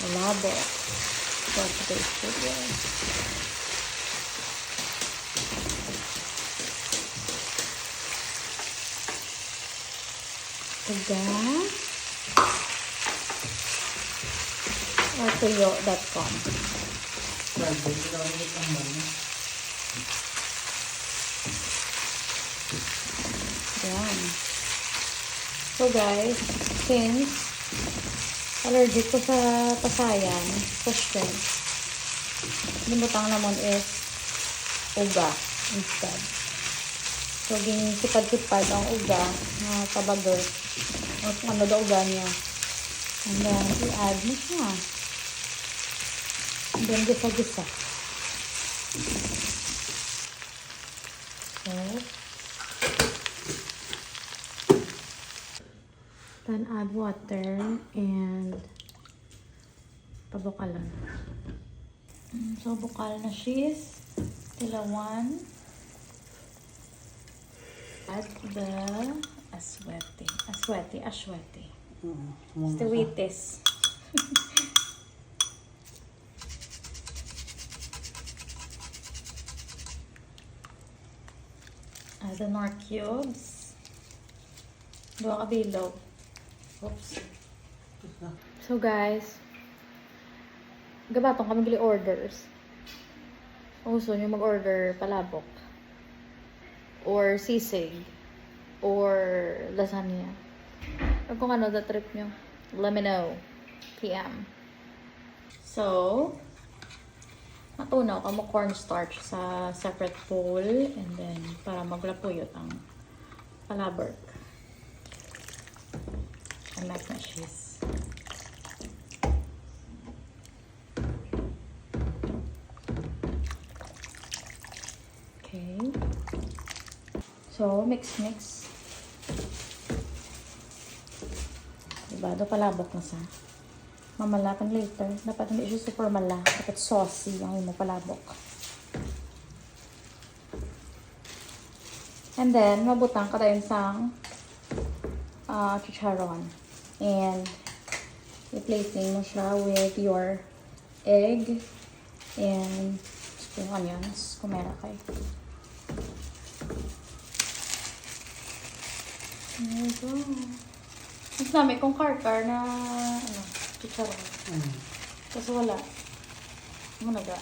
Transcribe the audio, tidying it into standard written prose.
Labo. So, taste it, guys. Uga. Or tuyo.com. Yan. So guys, since allergic ko sa pasayan, sa shrimp, limutang naman is uga instead. So, ginisipad-sipad ang uga na tabagot. O kung ano daw uga niya. And then, i-add mo siya. And then, gisa-gisa. So, then add water and pabukalan. So, bukal na cheese. Tilawan. Add the aswete. Sweeties. Add the nor cubes. Dua ka bilog. Oops. So guys, gabatong kami gili orders. Gusto nyo mag-order palabok or sisig or lasagna or kung ano the trip nyo, let me know. PM. So, matunaw ka mo cornstarch sa separate bowl and then para maglapuyot ang palabok. And mac and cheese. Okay. So, mix. Diba? Do palabok na sa. Mamalapan later. Dapat hindi siya super mala. Dapat saucy ang imo palabok. And then, mabutang ka tayo sang chicharon. And, replacing mo siya with your egg and spring onions kung meron kayo. There you go. Mas namin kung karkar na chicharon. Kasi wala. Ano naga?